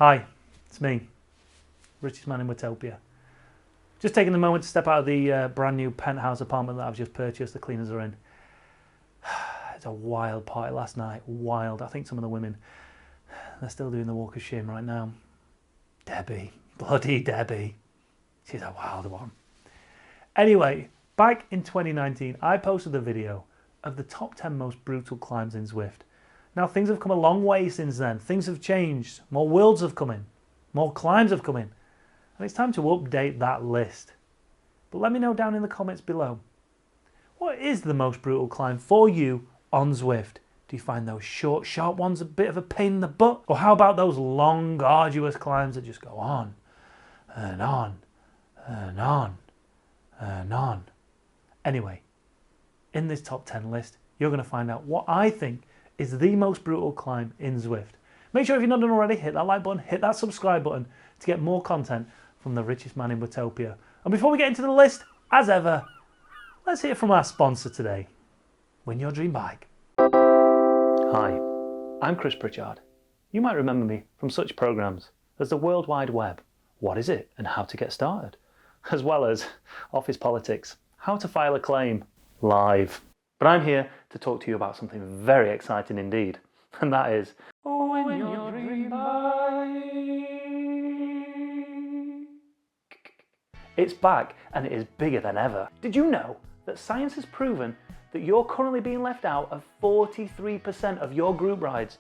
Hi, it's me, richest man in Watopia. Just taking the moment to step out of the brand new penthouse apartment that I've just purchased. The cleaners are in. It's a wild party last night, wild. I think some of the women, they're still doing the walk of shame right now. Debbie, bloody Debbie. She's a wild one. Anyway, back in 2019, I posted a video of the top 10 most brutal climbs in Zwift. Now, things have come a long way since then. Things have changed. More worlds have come in. More climbs have come in. And it's time to update that list. But let me know down in the comments below. What is the most brutal climb for you on Zwift? Do you find those short, sharp ones a bit of a pain in the butt? Or how about those long, arduous climbs that just go on and on and on and on? Anyway, in this top 10 list, you're going to find out what I think is the most brutal climb in Zwift. Make sure if you've not done already, hit that like button, hit that subscribe button to get more content from the richest man in Watopia. And before we get into the list, as ever, let's hear from our sponsor today, Win Your Dream Bike. Hi, I'm Pritchard. You might remember me from such programs as the World Wide Web, What Is It and How to Get Started, as well as Office Politics, How to File a Claim, Live. But I'm here to talk to you about something very exciting indeed, and that is Win Your Dream Bike. It's back and it is bigger than ever. Did you know that science has proven that you're currently being left out of 43% of your group rides?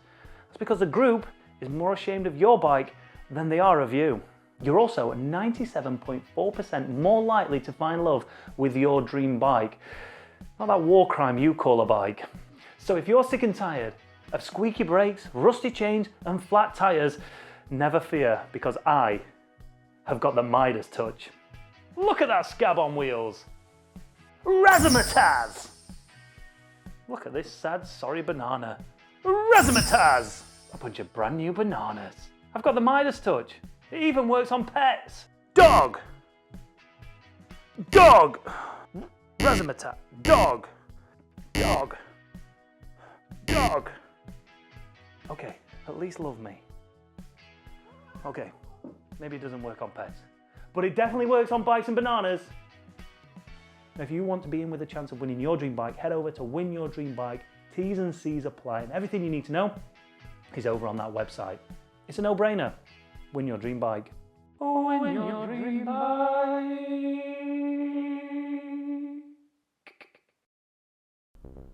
That's because the group is more ashamed of your bike than they are of you. You're also 97.4% more likely to find love with your dream bike. Not that war crime you call a bike. So if you're sick and tired of squeaky brakes, rusty chains and flat tyres, never fear, because I have got the Midas touch. Look at that scab on wheels. Razzmatazz! Look at this sad, sorry banana. Razzmatazz! A bunch of brand new bananas. I've got the Midas touch. It even works on pets. Dog! Dog! Razzmatazz. Dog! Dog! Dog! Okay, at least love me. Okay, maybe it doesn't work on pets, but it definitely works on bikes and bananas. Now, if you want to be in with a chance of winning your dream bike, head over to Win Your Dream Bike. T's and C's apply, and everything you need to know is over on that website. It's a no-brainer. Win your dream bike. Win your dream bike.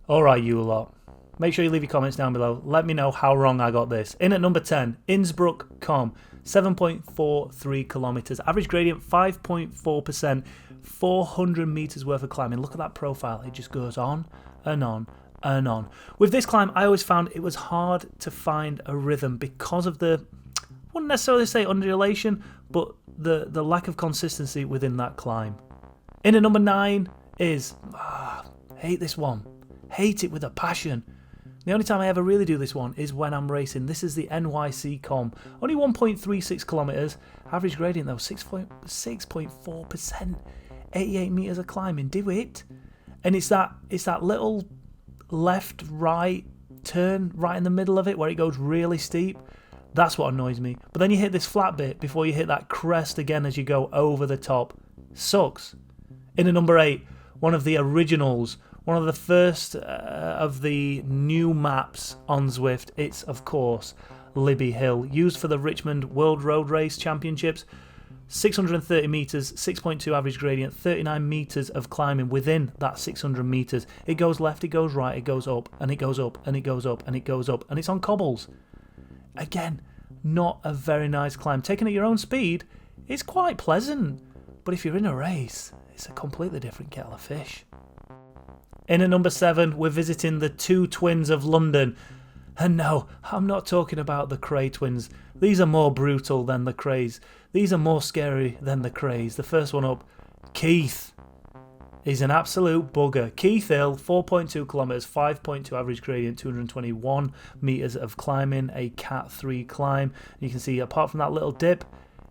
Alright, you lot. Make sure you leave your comments down below. Let me know how wrong I got this. In at number 10, Innsbruck Com, 7.43 kilometers. Average gradient 5.4%, 400 meters worth of climbing. Look at that profile. It just goes on and on and on. With this climb, I always found it was hard to find a rhythm because of the, I wouldn't necessarily say undulation, but the lack of consistency within that climb. In at number 9 is, hate this one. Hate it with a passion. The only time I ever really do this one is when I'm racing. This is the NYC Com. Only 1.36 kilometers. Average gradient though, 6.4%. 88 meters of climbing. Do it. And it's that little left-right turn right in the middle of it where it goes really steep. That's what annoys me. But then you hit this flat bit before you hit that crest again as you go over the top. Sucks. In at number 8, one of the originals. One of the first of the new maps on Zwift. It's, of course, Libby Hill, used for the Richmond World Road Race Championships. 630 metres, 6.2 average gradient, 39 metres of climbing within that 600 metres. It goes left, it goes right, it goes up, and it goes up, and it goes up, and it goes up, and it's on cobbles. Again, not a very nice climb. Taken at your own speed, it's quite pleasant. But if you're in a race, it's a completely different kettle of fish. In at number 7, we're visiting the two twins of London. And no, I'm not talking about the Cray twins. These are more brutal than the Crays. These are more scary than the Crays. The first one up, Keith. He's an absolute bugger. Keith Hill, 4.2 kilometres, 5.2 average gradient, 221 metres of climbing, a Cat 3 climb. You can see apart from that little dip,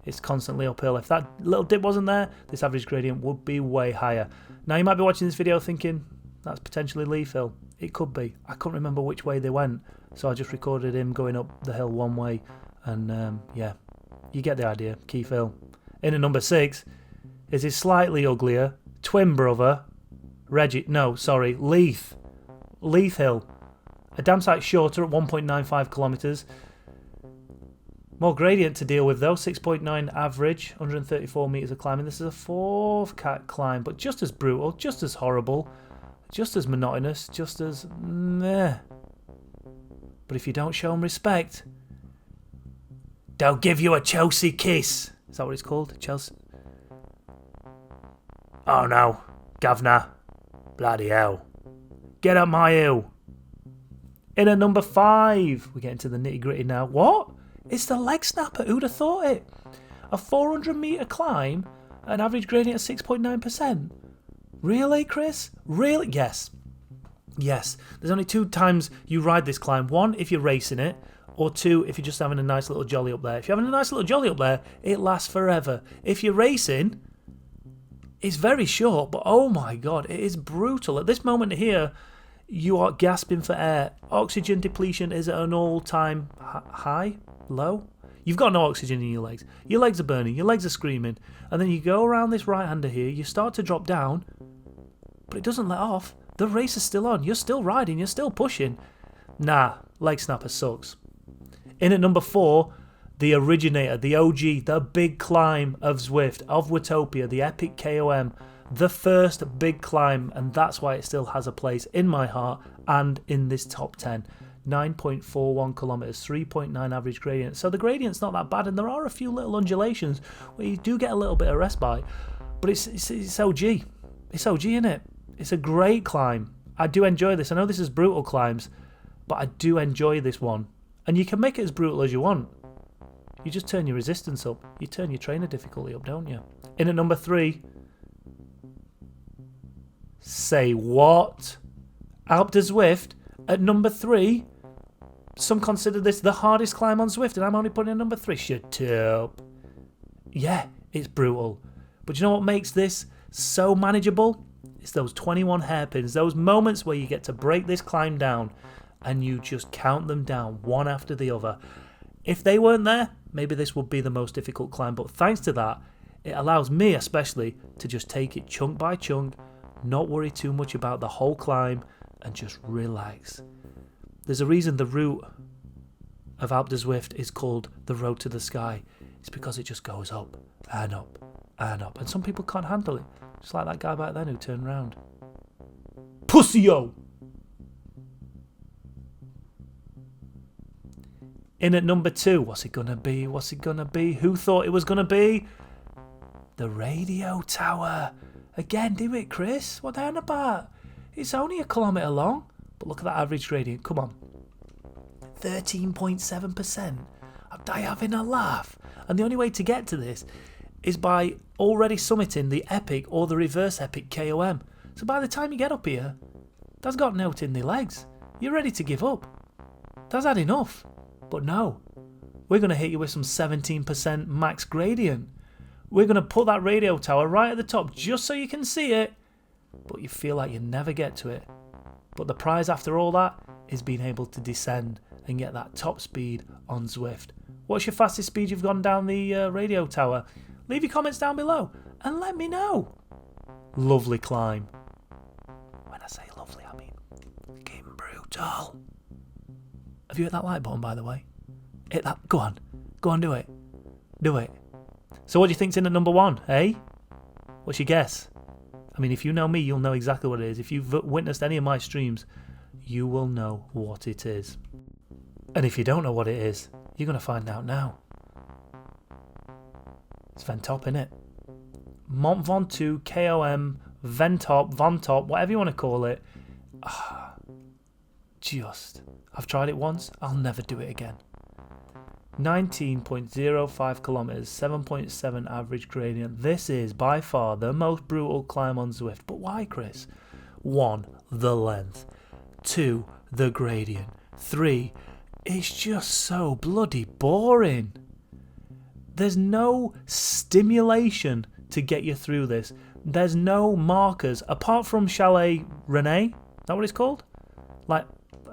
it's constantly uphill. If that little dip wasn't there, this average gradient would be way higher. Now you might be watching this video thinking, that's potentially Leaf Hill. It could be. I couldn't remember which way they went, so I just recorded him going up the hill one way, and yeah, you get the idea. Keith Hill. In at number 6 is his slightly uglier twin brother, Leith. Leith Hill. A damn sight shorter at 1.95 kilometres. More gradient to deal with though, 6.9 average, 134 metres of climbing. This is a 4th cat climb, but just as brutal, just as horrible, just as monotonous, just as meh. But if you don't show them respect, they'll give you a Chelsea kiss. Is that what it's called? Chelsea? Oh no, Governor. Bloody hell. Get up my hill. In at number 5, we're getting to the nitty gritty now. What? It's the leg snapper. Who'd have thought it? A 400 metre climb at an average gradient of 6.9%. Really, Chris? Really? Yes. Yes. There's only 2 times you ride this climb. 1, if you're racing it, or 2, if you're just having a nice little jolly up there. If you're having a nice little jolly up there, it lasts forever. If you're racing, it's very short, but oh my God, it is brutal. At this moment here, you are gasping for air. Oxygen depletion is at an all-time high, low. You've got no oxygen in your legs. Your legs are burning. Your legs are screaming. And then you go around this right-hander here. You start to drop down, but it doesn't let off. The race is still on. You're still riding. You're still pushing. Nah, leg snapper sucks. In at number 4, the originator, the OG, the big climb of Zwift, of Watopia, the epic KOM. The first big climb, and that's why it still has a place in my heart and in this top 10. 9.41 kilometres, 3.9 average gradient. So the gradient's not that bad, and there are a few little undulations where you do get a little bit of respite. But it's OG. It's OG, innit? It's a great climb. I do enjoy this. I know this is brutal climbs, but I do enjoy this one. And you can make it as brutal as you want. You just turn your resistance up. You turn your trainer difficulty up, don't you? In at number 3... Say what? Alpe d'Huez Zwift at number 3. Some consider this the hardest climb on Zwift, and I'm only putting it at number 3. Shut up. Yeah, it's brutal. But you know what makes this so manageable? It's those 21 hairpins, those moments where you get to break this climb down and you just count them down one after the other. If they weren't there, maybe this would be the most difficult climb, but thanks to that, it allows me especially to just take it chunk by chunk, not worry too much about the whole climb, and just relax. There's a reason the route of Alpe d'Huez Zwift is called the road to the sky. It's because it just goes up and up and up. And some people can't handle it. Just like that guy back then who turned round. Pussy-o! In at number 2, what's it gonna be? What's it gonna be? Who thought it was gonna be? The radio tower. Again, do it, Chris. What the hell about? It's only a kilometre long. But look at that average gradient. Come on. 13.7%. I'm having a laugh. And the only way to get to this is by already summiting the epic or the reverse epic KOM. So by the time you get up here, that's got no in the legs. You're ready to give up. That's had enough. But no. We're going to hit you with some 17% max gradient. We're going to put that radio tower right at the top just so you can see it, but you feel like you never get to it. But the prize after all that is being able to descend and get that top speed on Zwift. What's your fastest speed you've gone down the radio tower? Leave your comments down below and let me know. Lovely climb. When I say lovely, I mean fucking brutal. Have you hit that like button, by the way? Hit that. Go on, do it. Do it. So what do you think's in at number 1, eh? What's your guess? I mean, if you know me, you'll know exactly what it is. If you've witnessed any of my streams, you will know what it is. And if you don't know what it is, you're going to find out now. It's Vento, innit? Mont Ventoux, KOM, Vento, whatever you want to call it. I've tried it once, I'll never do it again. 19.05 kilometres, 7.7 average gradient. This is by far the most brutal climb on Zwift. But why, Chris? 1, the length. 2, the gradient. 3, it's just so bloody boring. There's no stimulation to get you through this. There's no markers apart from Chalet Rene. Is that what it's called? Like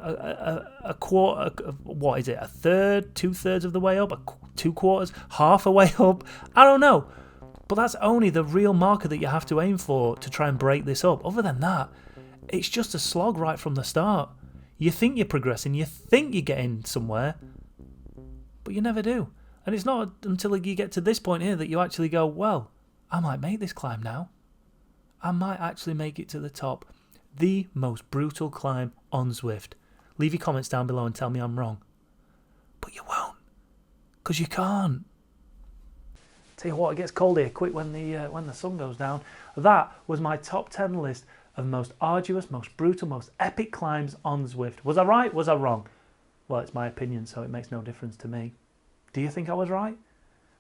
a quarter, what is it? A third, 2/3 of the way up, 2/4, half a way up. I don't know. But that's only the real marker that you have to aim for to try and break this up. Other than that, it's just a slog right from the start. You think you're progressing, you think you're getting somewhere, but you never do. And it's not until you get to this point here that you actually go, well, I might make this climb now. I might actually make it to the top. The most brutal climb on Zwift. Leave your comments down below and tell me I'm wrong. But you won't, because you can't. Tell you what, it gets cold here quick when the sun goes down. That was my top 10 list of most arduous, most brutal, most epic climbs on Zwift. Was I right? Was I wrong? Well, it's my opinion, so it makes no difference to me. Do you think I was right?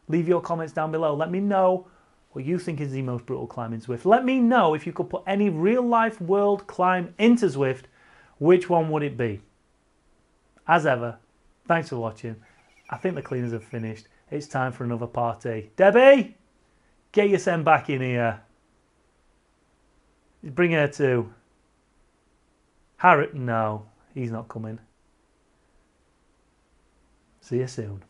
Leave your comments down below. Let me know what you think is the most brutal climb in Zwift. Let me know if you could put any real-life world climb into Zwift, which one would it be? As ever, thanks for watching. I think the cleaners have finished. It's time for another party. Debbie, get your son back in here. Bring her too. Harry, no, he's not coming. See you soon.